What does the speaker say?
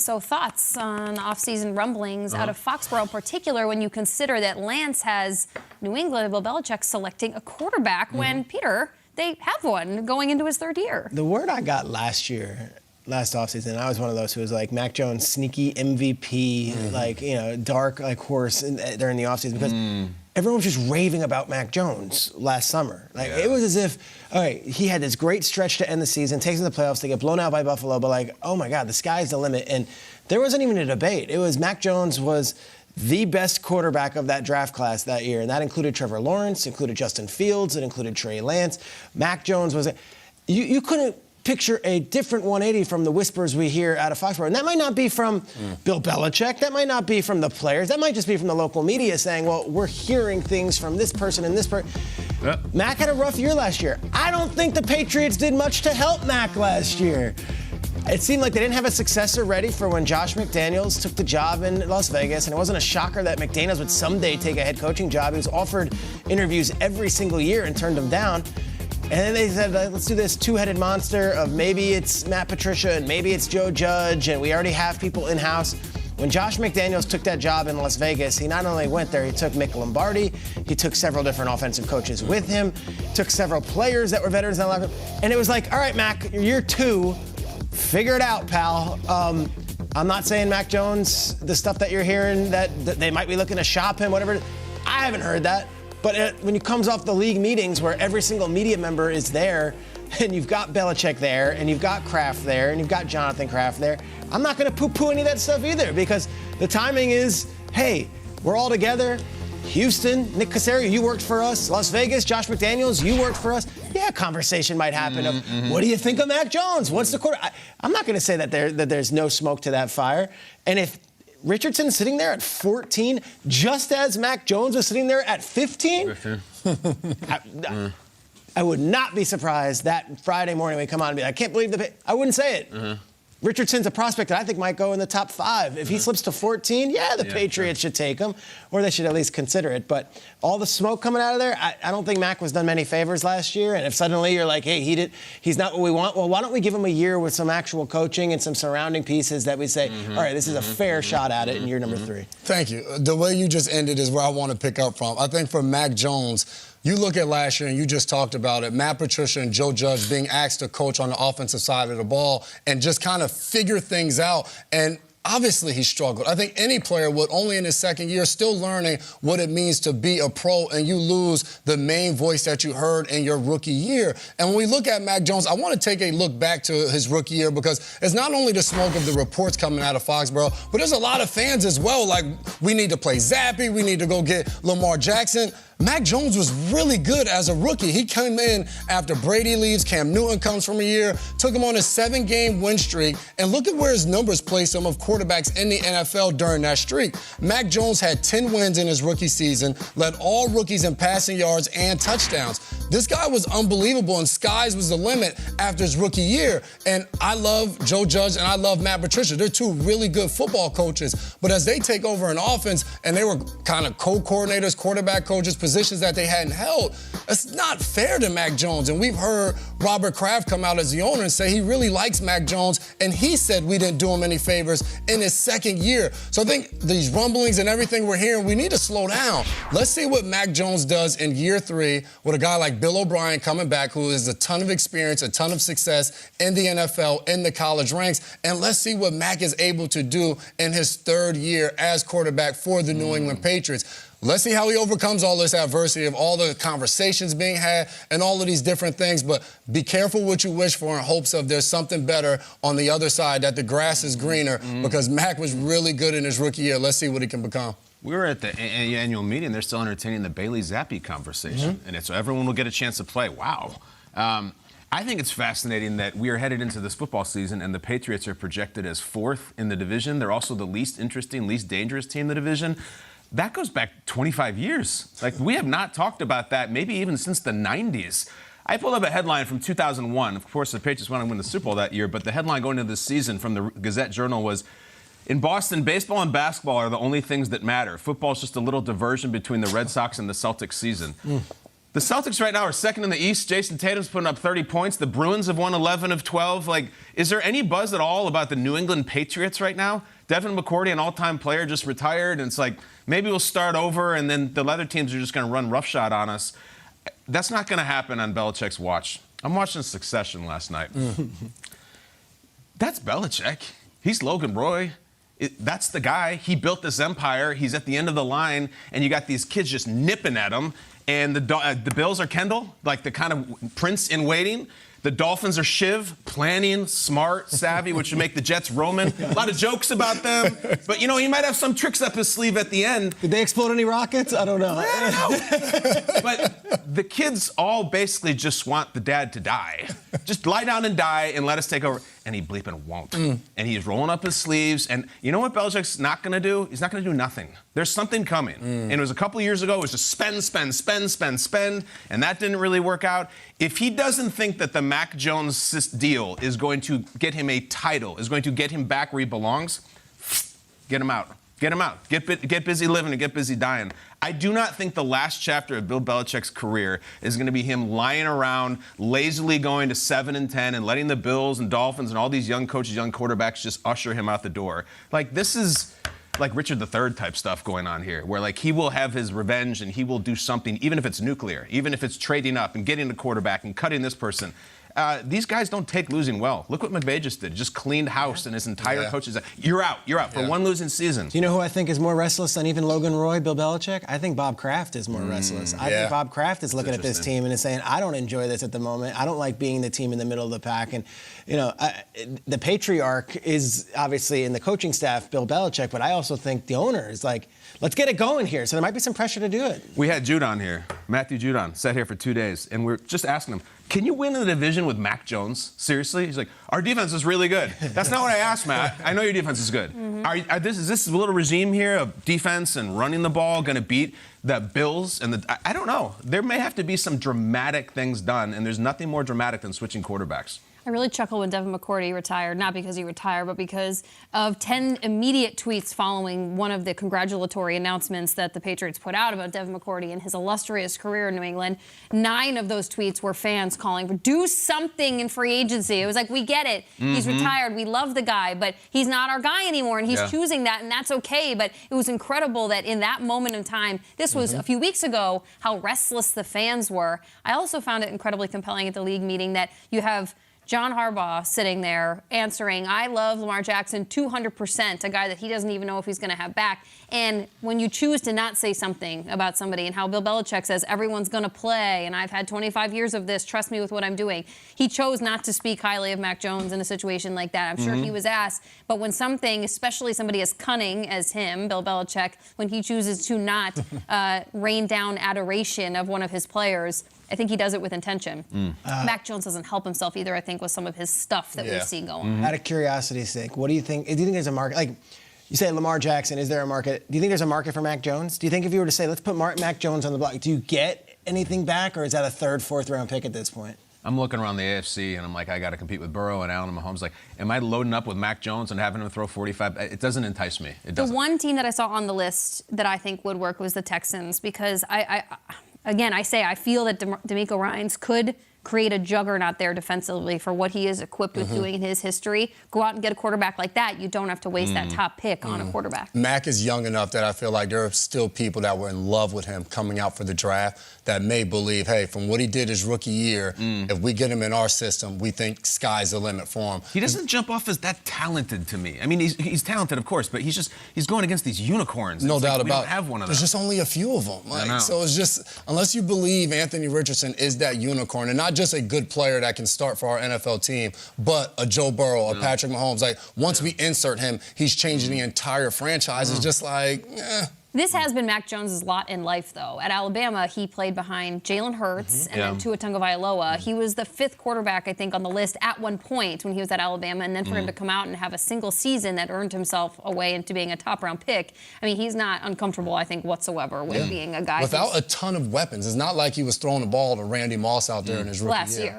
So thoughts on offseason rumblings out of Foxborough in particular when you consider that Lance has New England, Bill Belichick selecting a quarterback when, Peter, they have one going into his third year. The word I got last offseason, I was one of those who was like Mac Jones, sneaky MVP, like, dark like horse during the offseason because everyone was just raving about Mac Jones last summer. Like it was as if, all right, he had this great stretch to end the season, takes them to the playoffs, they get blown out by Buffalo, but like, oh my God, the sky's the limit. And there wasn't even a debate. It was Mac Jones was the best quarterback of that draft class that year, and that included Trevor Lawrence, included Justin Fields, it included Trey Lance. Mac Jones was you couldn't picture a different 180 from the whispers we hear out of Foxborough. And that might not be from Bill Belichick. That might not be from the players. That might just be from the local media saying, well, we're hearing things from this person and this person. Yep. Mac had a rough year last year. I don't think the Patriots did much to help Mac last year. It seemed like they didn't have a successor ready for when Josh McDaniels took the job in Las Vegas, and it wasn't a shocker that McDaniels would someday take a head coaching job. He was offered interviews every single year and turned them down. And then they said, let's do this two-headed monster of maybe it's Matt Patricia and maybe it's Joe Judge, and we already have people in-house. When Josh McDaniels took that job in Las Vegas, he not only went there, he took Mick Lombardi, he took several different offensive coaches with him, took several players that were veterans in the locker room, and it was like, all right, Mac, year 2, figure it out, pal. I'm not saying Mac Jones, the stuff that you're hearing, that they might be looking to shop him, whatever. I haven't heard that. But when he comes off the league meetings where every single media member is there, and you've got Belichick there, and you've got Kraft there, and you've got Jonathan Kraft there, I'm not going to poo-poo any of that stuff either because the timing is, hey, we're all together. Houston, Nick Caserio, you worked for us. Las Vegas, Josh McDaniels, you worked for us. Yeah, conversation might happen of, what do you think of Mac Jones? What's the quarter? I'm not going to say that there's no smoke to that fire. And if Richardson's sitting there at 14, just as Mac Jones was sitting there at 15, I would not be surprised that Friday morning we come on and be like, I can't believe I wouldn't say it. Richardson's a prospect that I think might go in the top 5. If he slips to 14, the Patriots should take him, or they should at least consider it. But all the smoke coming out of there, I don't think Mac was done many favors last year. And if suddenly you're like, hey, he's not what we want, well, why don't we give him a year with some actual coaching and some surrounding pieces that we say, all right, this is a fair shot at it in year number 3. Thank you. The way you just ended is where I want to pick up from. I think for Mac Jones, you look at last year, and you just talked about it, Matt Patricia and Joe Judge being asked to coach on the offensive side of the ball and just kind of figure things out. And obviously he struggled. I think any player would, only in his second year, still learning what it means to be a pro, and you lose the main voice that you heard in your rookie year. And when we look at Mac Jones, I want to take a look back to his rookie year because it's not only the smoke of the reports coming out of Foxborough, but there's a lot of fans as well. Like, we need to play Zappy, we need to go get Lamar Jackson. Mac Jones was really good as a rookie. He came in after Brady leaves, Cam Newton comes from a year, took him on a 7-game win streak, and look at where his numbers place him of quarterbacks in the NFL during that streak. Mac Jones had 10 wins in his rookie season, led all rookies in passing yards and touchdowns. This guy was unbelievable, and skies was the limit after his rookie year. And I love Joe Judge and I love Matt Patricia. They're 2 really good football coaches. But as they take over an offense, and they were kind of co-coordinators, quarterback coaches, positions that they hadn't held, it's not fair to Mac Jones. And we've heard Robert Kraft come out as the owner and say he really likes Mac Jones, and he said we didn't do him any favors in his second year. So I think these rumblings and everything we're hearing, we need to slow down. Let's see what Mac Jones does in year 3 with a guy like Bill O'Brien coming back, who has a ton of experience, a ton of success in the NFL, in the college ranks, and let's see what Mac is able to do in his 3rd year as quarterback for the New England Patriots. Let's see how he overcomes all this adversity of all the conversations being had and all of these different things. But be careful what you wish for in hopes of there's something better on the other side, that the grass is greener, because Mac was really good in his rookie year. Let's see what he can become. We were at the annual meeting. They're still entertaining the Bailey Zappi conversation. And so everyone will get a chance to play. Wow. I think it's fascinating that we are headed into this football season and the Patriots are projected as 4th in the division. They're also the least interesting, least dangerous team in the division. That goes back 25 years. Like, we have not talked about that maybe even since the 90s. I pulled up a headline from 2001. Of course, the Patriots went on to win the Super Bowl that year, but the headline going into this season from the Gazette-Journal was, in Boston, baseball and basketball are the only things that matter. Football is just a little diversion between the Red Sox and the Celtics season. The Celtics right now are second in the East. Jason Tatum's putting up 30 points. The Bruins have won 11 of 12. Like, is there any buzz at all about the New England Patriots right now? Devin McCourty, an all-time player, just retired, and it's like, maybe we'll start over, and then the other teams are just going to run roughshod on us. That's not going to happen on Belichick's watch. I'm watching Succession last night. That's Belichick. He's Logan Roy. That's the guy. He built this empire. He's at the end of the line, and you got these kids just nipping at him. And the Bills are Kendall, like the kind of prince in waiting. The Dolphins are Shiv, planning, smart, savvy, which would make the Jets Roman. A lot of jokes about them. But, you know, he might have some tricks up his sleeve at the end. Did they explode any rockets? I don't know. I don't know. But the kids all basically just want the dad to die. Just lie down and die and let us take over. And he bleeping won't. And he's rolling up his sleeves. And you know what Belichick's not going to do? He's not going to do nothing. There's something coming. And it was a couple years ago. It was just spend, spend, spend, spend, spend. And that didn't really work out. If he doesn't think that the Mac Jones deal is going to get him a title, is going to get him back where he belongs, get him out. Get him out. Get busy living and get busy dying. I do not think the last chapter of Bill Belichick's career is going to be him lying around, lazily going to 7-10 and letting the Bills and Dolphins and all these young coaches, young quarterbacks just usher him out the door. Like, this is like Richard III type stuff going on here, where like he will have his revenge and he will do something, even if it's nuclear, even if it's trading up and getting the quarterback and cutting this person. These guys don't take losing well. Look what McVay just did. Just cleaned house and his entire coaches. You're out for one losing season. Do you know who I think is more restless than even Logan Roy, Bill Belichick? I think Bob Kraft is more restless. I think Bob Kraft is looking at this team and is saying, I don't enjoy this at the moment. I don't like being the team in the middle of the pack. And, you know, the patriarch is obviously in the coaching staff, Bill Belichick, but I also think the owner is like, let's get it going here. So there might be some pressure to do it. We had Judon here, Matthew Judon, sat here for 2 days, and we're just asking him, can you win in the division with Mac Jones? Seriously? He's like, our defense is really good. That's not what I asked, Matt. I know your defense is good. Is this little regime here of defense and running the ball going to beat the Bills? And I don't know. There may have to be some dramatic things done, and there's nothing more dramatic than switching quarterbacks. I really chuckled when Devin McCourty retired, not because he retired, but because of 10 immediate tweets following one of the congratulatory announcements that the Patriots put out about Devin McCourty and his illustrious career in New England. 9 of those tweets were fans calling for do something in free agency. It was like, we get it. He's retired. We love the guy, but he's not our guy anymore, and he's choosing that, and that's okay. But it was incredible that in that moment in time, this was a few weeks ago, how restless the fans were. I also found it incredibly compelling at the league meeting that you have John Harbaugh sitting there answering, I love Lamar Jackson 200%, a guy that he doesn't even know if he's going to have back. And when you choose to not say something about somebody and how Bill Belichick says everyone's going to play and I've had 25 years of this, trust me with what I'm doing. He chose not to speak highly of Mac Jones in a situation like that. I'm sure he was asked. But when something, especially somebody as cunning as him, Bill Belichick, when he chooses to not rain down adoration of one of his players, I think he does it with intention. Mac Jones doesn't help himself either, I think, with some of his stuff that we see going on. Out of curiosity's sake, what do you think? Do you think there's a market? Like, you say Lamar Jackson, is there a market? Do you think there's a market for Mac Jones? Do you think if you were to say, let's put Mac Jones on the block, do you get anything back, or is that a 3rd, 4th round pick at this point? I'm looking around the AFC, and I'm like, I got to compete with Burrow and Allen and Mahomes. Like, am I loading up with Mac Jones and having him throw 45? It doesn't entice me. It doesn't. The one team that I saw on the list that I think would work was the Texans, because I feel that DeMeco Ryans could create a juggernaut there defensively for what he is equipped with doing in his history. Go out and get a quarterback like that. You don't have to waste that top pick on a quarterback. Mac is young enough that I feel like there are still people that were in love with him coming out for the draft that may believe, hey, from what he did his rookie year, if we get him in our system, we think sky's the limit for him. He doesn't jump off as that talented to me. I mean, he's talented, of course, but he's going against these unicorns. No doubt about it. We don't it. have one of them. There's just only a few of them. Like, so it's just, unless you believe Anthony Richardson is that unicorn, and not just a good player that can start for our NFL team, but a Joe Burrow, a Patrick Mahomes. Like, once we insert him, he's changing the entire franchise. It's just like, This has been Mac Jones' lot in life, though. At Alabama, he played behind Jalen Hurts and then Tua Tagovailoa. He was the 5th quarterback, I think, on the list at one point when he was at Alabama, and then for him to come out and have a single season that earned himself a way into being a top-round pick. I mean, he's not uncomfortable, I think, whatsoever with being a guy without a ton of weapons. It's not like he was throwing the ball to Randy Moss out there in his rookie last year.